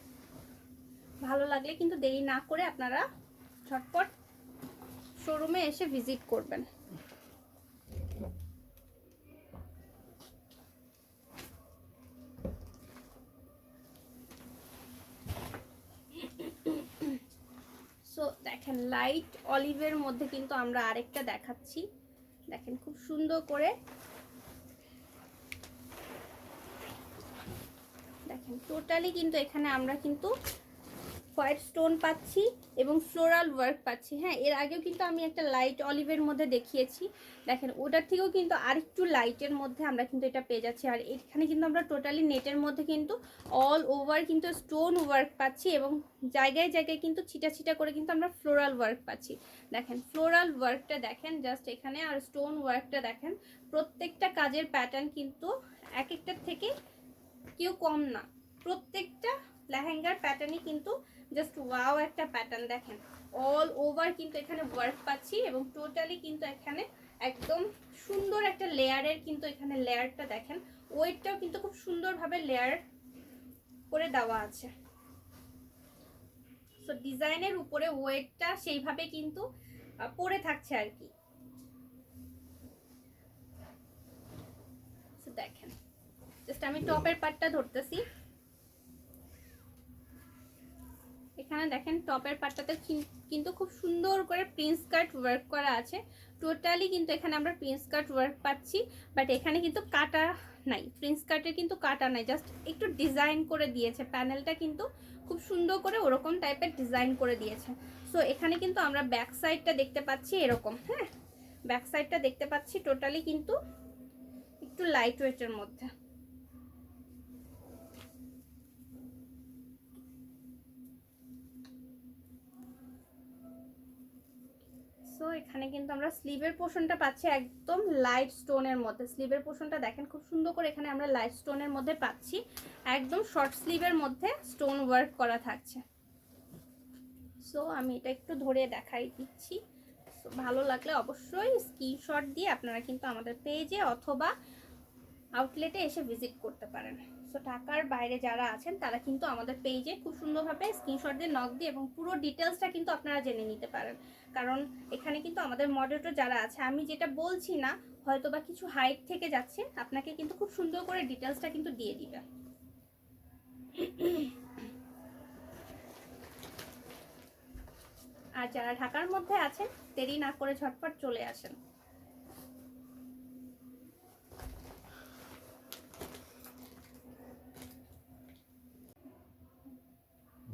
ভালো লাগলে কিন্তু দেরি না করে আপনারা ঝটপট শোরুমে এসে ভিজিট করবেন। সো দেখেন লাইট অলিভের মধ্যে কিন্তু আমরা আরেকটা দেখাচ্ছি, দেখেন খুব সুন্দর করে দেখেন টোটালি কিন্তু এখানে আমরা কিন্তু হোয়াইট স্টোন পাচ্ছি এবং ফ্লোরাল ওয়ার্ক পাচ্ছি। হ্যাঁ, এর আগেও কিন্তু আমি একটা লাইট অলিভের মধ্যে দেখিয়েছি, দেখেন ওটার থেকেও কিন্তু আরেকটু লাইটের মধ্যে আমরা কিন্তু এটা পেয়ে যাচ্ছি। আর এখানে কিন্তু আমরা টোটালি নেটের মধ্যে কিন্তু অল ওভার কিন্তু স্টোন ওয়ার্ক পাচ্ছি এবং জায়গায় জায়গায় কিন্তু ছিটা ছিটা করে কিন্তু আমরা ফ্লোরাল ওয়ার্ক পাচ্ছি। দেখেন ফ্লোরাল ওয়ার্কটা দেখেন জাস্ট এখানে, আর স্টোন ওয়ার্কটা দেখেন, প্রত্যেকটা কাজের প্যাটার্ন কিন্তু এক একটার থেকে কেউ কম না, প্রত্যেকটা লেহেঙ্গার প্যাটার্নই কিন্তু জাস্ট ওয়াও একটা প্যাটার্ন। দেখেন অল ওভার কিন্তু এখানে ওয়ার্ক পাচ্ছি এবং টোটালি কিন্তু এখানে একদম সুন্দর একটা লেয়ারের কিন্তু এখানে লেয়ারটা দেখেন, ওয়েটটাও কিন্তু খুব সুন্দরভাবে লেয়ার করে দেওয়া আছে। সো ডিজাইনের উপরে ওয়েটটা সেইভাবে কিন্তু পড়ে থাকছে আর কি। সো দেখেন জাস্ট আমি টপের পার্টটা ধরতেছি, এখানে দেখেন টপের পার্টটাতে কিন্তু খুব সুন্দর করে প্রিন্স কাট ওয়ার্ক করা আছে। টোটালি কিন্তু এখানে আমরা প্রিন্স কাট ওয়ার্ক পাচ্ছি, বাট এখানে কিন্তু কাটা নাই, প্রিন্স কাটের কিন্তু কাটা নাই, জাস্ট একটু ডিজাইন করে দিয়েছে, প্যানেলটা কিন্তু খুব সুন্দর করে ওরকম টাইপের ডিজাইন করে দিয়েছে। সো এখানে কিন্তু আমরা ব্যাক সাইডটা দেখতে পাচ্ছি এরকম, হ্যাঁ ব্যাক সাইডটা দেখতে পাচ্ছি টোটালি কিন্তু একটু লাইট ওয়েটের মধ্যে। সো এখানে কিন্তু আমরা স্লিভের পোর্শনটা পাচ্ছি একদম লাইট স্টোনের মধ্যে, স্লিভের পোর্শনটা দেখেন খুব সুন্দর করে এখানে আমরা লাইট স্টোনের মধ্যে পাচ্ছি, একদম শর্ট স্লিভের মধ্যে স্টোন ওয়ার্ক করা থাকছে। সো আমি এটা একটু ধরে দেখাই দিচ্ছি, ভালো লাগলে অবশ্যই স্ক্রিনশট দিয়ে আপনারা কিন্তু আমাদের পেজে অথবা আউটলেটে এসে ভিজিট করতে পারেন। সো ঢাকার বাইরে যারা আছেন তারা কিন্তু আমাদের পেজে খুব সুন্দরভাবে স্ক্রিনশট দিয়ে নক দিয়ে এবং পুরো ডিটেলসটা কিন্তু আপনারা জেনে নিতে পারেন, কারণ এখানে কিন্তু আমাদের মডারেটর যারা আছে, আমি যেটা বলছি না হয়তো বা কিছু হাইট থেকে যাচ্ছে, আপনাকে কিন্তু খুব সুন্দর করে ডিটেলসটা কিন্তু দিয়ে দিবে। আর যারা ঢাকার মধ্যে আছেন দেরি না করে ঝটপট চলে আসেন।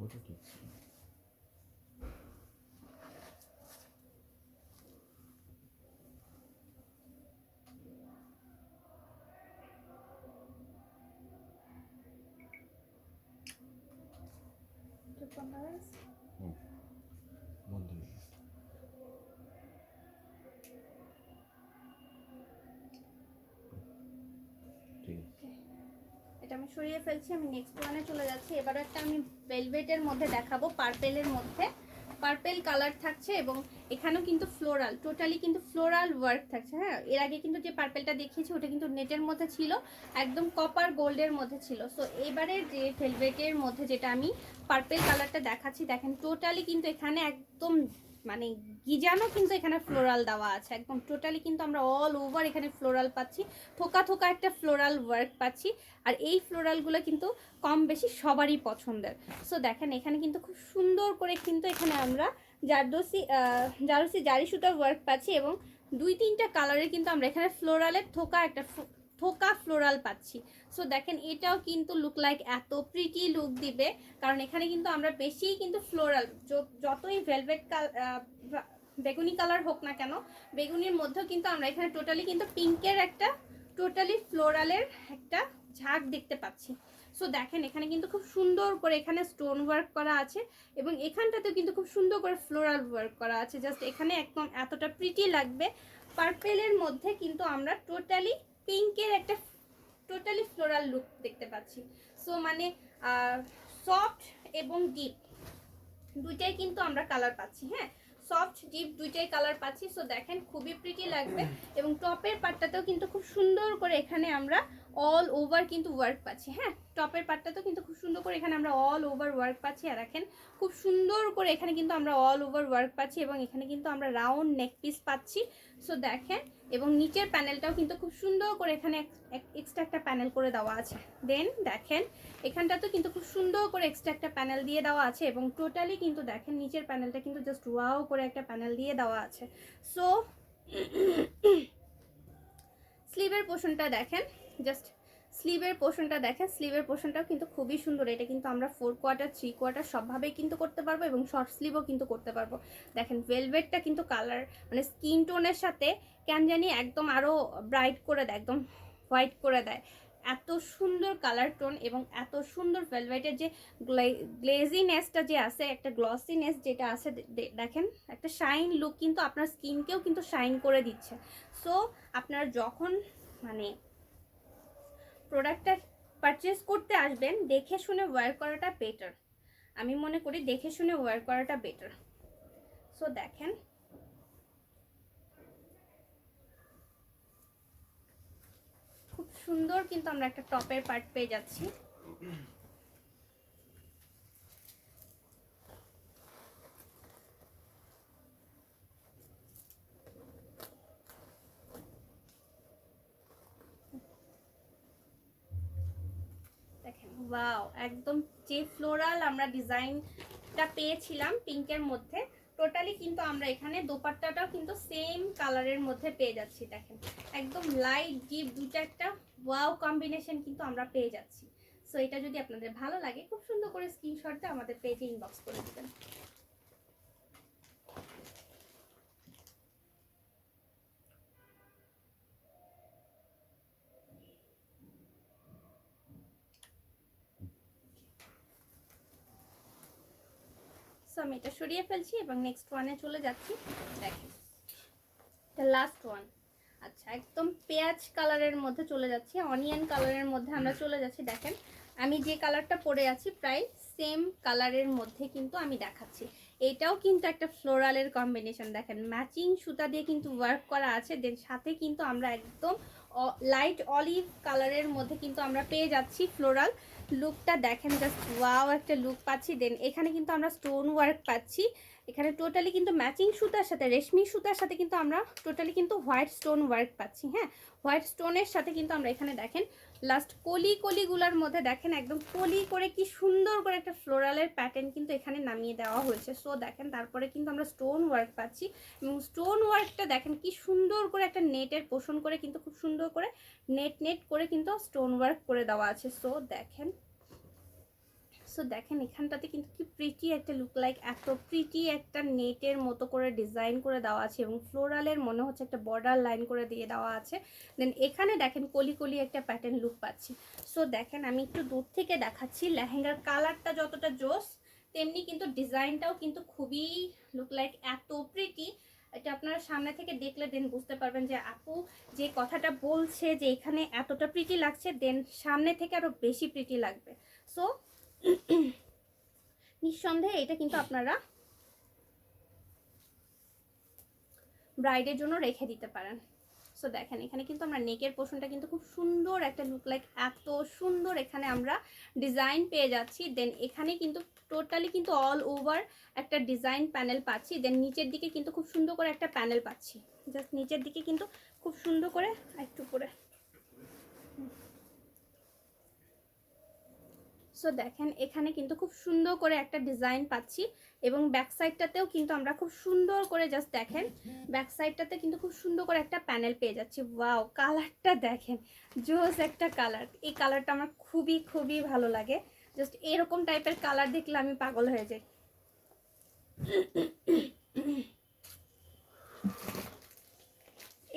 ওটা ঠিক ছিল। বন্ধ হয়ে গেছে। ঠিক আছে, এটা আমি সরিয়ে ফেলছি, আমি নেক্সট ওয়ানে চলে যাচ্ছি। এবারে একটা আমি ভেলভেটের মধ্যে দেখাবো, পার্পেলের মধ্যে পার্পেল কালার থাকছে এবং এখানেও কিন্তু ফ্লোরাল, টোটালি কিন্তু ফ্লোরাল ওয়ার্ক থাকছে। হ্যাঁ, এর আগে কিন্তু যে পার্পেলটা দেখিয়েছি ওটা কিন্তু নেটের মধ্যে ছিল, একদম কপার গোল্ডের মধ্যে ছিল। সো এবারে যে ভেলভেটের মধ্যে যেটা আমি পার্পেল কালারটা দেখাচ্ছি, দেখেন টোটালি কিন্তু এখানে একদম মানে গিজানো কিন্তু এখানে ফ্লোরাল দেওয়া আছে, একদম টোটালি কিন্তু আমরা অল ওভার এখানে ফ্লোরাল পাচ্ছি, থোকা থোকা একটা ফ্লোরাল ওয়ার্ক পাচ্ছি। আর এই ফ্লোরালগুলো কিন্তু কম বেশি সবারই পছন্দের। সো দেখেন এখানে কিন্তু খুব সুন্দর করে কিন্তু এখানে আমরা জারদোসি জারি সুতার ওয়ার্ক পাচ্ছি এবং 2-3টা কালারের কিন্তু আমরা এখানে ফ্লোরালের থোকা ফ্লোরাল পাচ্ছি। সো দেখেন এটাও কিন্তু লুক লাইক এত প্রিটি লুক দিবে, কারণ এখানে কিন্তু আমরা বেশি কিন্তু ফ্লোরাল, যতই ভেলভেট বেগুনি কালার হোক না কেন, বেগুনির মধ্যেও কিন্তু আমরা এখানে টোটালি কিন্তু পিঙ্কের একটা টোটালি ফ্লোরালের একটা ঝাঁক দেখতে পাচ্ছি। সো দেখেন এখানে কিন্তু খুব সুন্দর করে এখানে স্টোন ওয়ার্ক করা আছে এবং এখানটাতেও কিন্তু খুব সুন্দর করে ফ্লোরাল ওয়ার্ক করা আছে, জাস্ট এখানে একদম এতটা প্রিটি লাগবে। পার্পেলের মধ্যে কিন্তু আমরা টোটালি পিঙ্কের একটা টোটালি ফ্লোরাল লুক দেখতে পাচ্ছি। সো মানে সফট এবং ডিপ দুইটাই কিন্তু আমরা কালার পাচ্ছি। হ্যাঁ, সফট ডিপ দুইটাই কালার পাচ্ছি। সো দেখেন খুবই প্রিটি লাগবে এবং টপের পাটটাতেও কিন্তু খুব সুন্দর করে এখানে আমরা অল ওভার কিন্তু ওয়ার্ক পাচ্ছি। হ্যাঁ, টপের পার্টটাতেও কিন্তু খুব সুন্দর করে এখানে আমরা অল ওভার ওয়ার্ক পাচ্ছি। আর দেখেন খুব সুন্দর করে এখানে কিন্তু আমরা অল ওভার ওয়ার্ক পাচ্ছি এবং এখানে কিন্তু আমরা রাউন্ড নেক পিস পাচ্ছি। সো দেখেন, এবং নিচের প্যানেলটাও কিন্তু খুব সুন্দর করে এখানে এক্সট্রা একটা প্যানেল করে দেওয়া আছে। দেন দেখেন এখানটাতেও কিন্তু খুব সুন্দর করে এক্সট্রা একটা প্যানেল দিয়ে দেওয়া আছে এবং টোটালি কিন্তু দেখেন নিচের প্যানেলটা কিন্তু জাস্ট ওয়াও করে একটা প্যানেল দিয়ে দেওয়া আছে। সো স্লিভের পোর্শনটা দেখেন, জাস্ট স্লিভের পোর্শনটা দেখেন, স্লিভের পোর্শনটাও কিন্তু খুবই সুন্দর। এটা কিন্তু আমরা 4/4 3/4 সবভাবেই কিন্তু করতে পারবো এবং শর্ট স্লিভও কিন্তু করতে পারবো। দেখেন ভেলভেটটা কিন্তু কালার মানে স্কিন টোনের সাথে কেন জানি একদম আরও ব্রাইট করে দেয়, একদম হোয়াইট করে দেয়। এত সুন্দর কালার টোন এবং এত সুন্দর ভেলভেটের যে গ্লেজিনেসটা যে আছে, একটা গ্লসিনেস যেটা আছে, দেখেন একটা শাইন লুক কিন্তু আপনার স্কিনকেও কিন্তু শাইন করে দিচ্ছে। সো আপনারা যখন মানে প্রোডাক্টটা পারচেস করতে আসবেন দেখে শুনে ওয়্যার করাটা বেটার। আমি মনে করি দেখে শুনে ওয়্যার করাটা বেটার। সো দেখেন খুব সুন্দর কিন্তু আমরা একটা টপের পার্ট পেয়ে যাচ্ছি। দেখেন ওয়াও, একদম যে ফ্লোরাল আমরা ডিজাইনটা পেয়েছিলাম পিঙ্কের মধ্যে, টোটালি কিন্তু আমরা এখানে দোপাট্টাটাও কিন্তু সেম কালারের মধ্যে পেয়ে যাচ্ছি। দেখেন একদম লাইট ডিপ দুটা একটা ওয়াও কম্বিনেশন কিন্তু আমরা পেয়ে যাচ্ছি। সো এটা যদি আপনাদের ভালো লাগে খুব সুন্দর করে স্ক্রিনশট দিয়ে আমাদের পেজে ইনবক্স করে দিবেন। সো আমি এটা সরিয়ে ফেলছি এবং নেক্সট ওয়ানে চলে যাচ্ছি। দেখেন লাস্ট ওয়ান। আচ্ছা, একদম পেঁয়াজ কালারের মধ্যে চলে যাচ্ছি, অনিয়ন কালারের মধ্যে আমরা চলে যাচ্ছি। দেখেন আমি যে কালারটা পরে আছি প্রায় সেম কালারের মধ্যে কিন্তু আমি দেখাচ্ছি। এটাও কিন্তু একটা ফ্লোরালের কম্বিনেশন। দেখেন ম্যাচিং সুতা দিয়ে কিন্তু ওয়ার্ক করা আছে। দেন সাথে কিন্তু আমরা একদম লাইট অলিভ কালারের মধ্যে কিন্তু আমরা পেয়ে যাচ্ছি ফ্লোরাল লুকটা। দেখেন জাস্ট ওয়াও একটা লুক পাচ্ছি। দেন এখানে কিন্তু আমরা স্টোন ওয়ার্ক পাচ্ছি। এখানে টোটালি কিন্তু ম্যাচিং সুতার সাথে রেশমি সুতার সাথে কিন্তু আমরা টোটালি কিন্তু হোয়াইট স্টোন ওয়ার্ক পাচ্ছি। হ্যাঁ, হোয়াইট স্টোনের সাথে কিন্তু আমরা এখানে দেখেন লাস্ট কলিগুলার মধ্যে দেখেন একদম কলি করে কি সুন্দর করে একটা ফ্লোরালের প্যাটার্ন কিন্তু এখানে নামিয়ে দেওয়া হয়েছে। সো দেখেন তারপরে কিন্তু আমরা স্টোন ওয়ার্ক পাচ্ছি এবং স্টোন ওয়ার্কটা দেখেন কি সুন্দর করে একটা নেটের পোষণ করে কিন্তু খুব সুন্দর করে নেট করে কিন্তু স্টোন ওয়ার্ক করে দেওয়া আছে। সো দেখেন এখানটাতে কিন্তু কি প্রিটি একটা লুক লাইক, এত প্রিটি একটা নেটের মতো করে ডিজাইন করে দেওয়া আছে এবং ফ্লোরালের মনে হচ্ছে একটা বর্ডার লাইন করে দিয়ে দেওয়া আছে। দেন এখানে দেখেন কলি একটা প্যাটার্ন লুক পাচ্ছি। সো দেখেন আমি একটু দূর থেকে দেখাচ্ছি, লেহেঙ্গার কালারটা যতটা জোস তেমনি কিন্তু ডিজাইনটাও কিন্তু খুবই লুক লাইক এত প্রিটি। এটা আপনারা সামনে থেকে দেখলে দেন বুঝতে পারবেন যে আপু যে কথাটা বলছে যে এখানে এতটা প্রিটি লাগছে, দেন সামনে থেকে আরো বেশি প্রিটি লাগবে। সো নিঃসন্দেহে এটা কিন্তু আপনারা ব্রাইডের জন্য রেখে দিতে পারেন। সো দেখেন এখানে কিন্তু আমরা নেকের পোর্শনটা কিন্তু খুব সুন্দর একটা লুক লাইক এত সুন্দর এখানে আমরা ডিজাইন পেয়ে যাচ্ছি। দেন এখানে কিন্তু টোটালি কিন্তু অল ওভার একটা ডিজাইন প্যানেল পাচ্ছি। দেন নিচের দিকে কিন্তু খুব সুন্দর করে একটা প্যানেল পাচ্ছি। জাস্ট নিচের দিকে কিন্তু খুব সুন্দর করে একটু করে। সো দেখেন এখানে কিন্তু খুব সুন্দর করে একটা ডিজাইন পাচ্ছি এবং ব্যাক সাইডটাতেও কিন্তু আমরা খুব সুন্দর করে জাস্ট দেখেন ব্যাক সাইডটাতে কিন্তু খুব সুন্দর করে একটা প্যানেল পেয়ে যাচ্ছি। ওয়াও, কালারটা দেখেন জোস একটা কালার। এই কালারটা আমার খুবই ভালো লাগে। জাস্ট এরকম টাইপের কালার দেখলে আমি পাগল হয়ে যাই।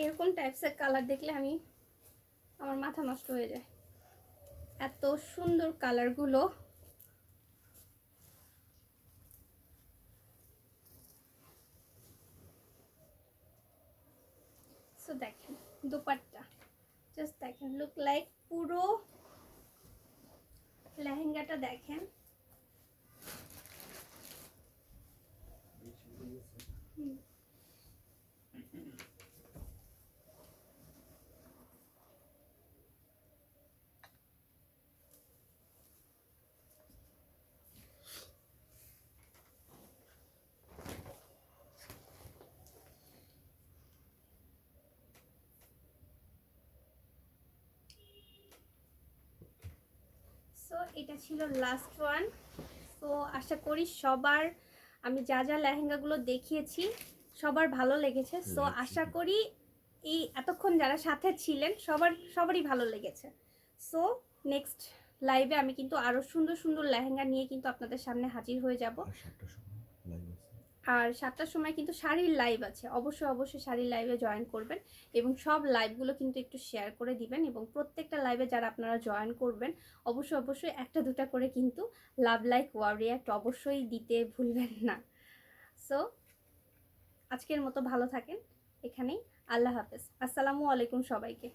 এরকম টাইপসের কালার দেখলে আমার মাথা নষ্ট হয়ে যায়, এত সুন্দর কালারগুলো। সো দেখেন দুপাট্টা জাস্ট দেখেন লুক লাইক পুরো লেহেঙ্গাটা দেখেন। সো এটা ছিল লাস্ট ওয়ান। সো আশা করি সবার, আমি যা যা লেহেঙ্গাগুলো দেখিয়েছি সবার ভালো লেগেছে। সো আশা করি এই এতক্ষণ যারা সাথে ছিলেন সবারই ভালো লেগেছে। সো নেক্সট লাইভে আমি কিন্তু আরও সুন্দর সুন্দর লেহেঙ্গা নিয়ে কিন্তু আপনাদের সামনে হাজির হয়ে যাব। আর 7টার সময় লাইভ আছে। আর 7টার সময় কিন্তু শাড়ির লাইভ আছে, অবশ্যই শাড়ির লাইভে জয়েন করবেন এবং সব লাইভগুলো কিন্তু একটু শেয়ার করে দিবেন। এবং প্রত্যেকটা লাইভে যারা আপনারা জয়েন করবেন অবশ্যই একটা দুটা করে কিন্তু লাভ লাইক ওয়াও রিঅ্যাক্ট অবশ্যই দিতে ভুলবেন না। সো আজকের মতো ভালো থাকেন, এখানেই আল্লাহ হাফেজ, আসসালামু আলাইকুম সবাইকে।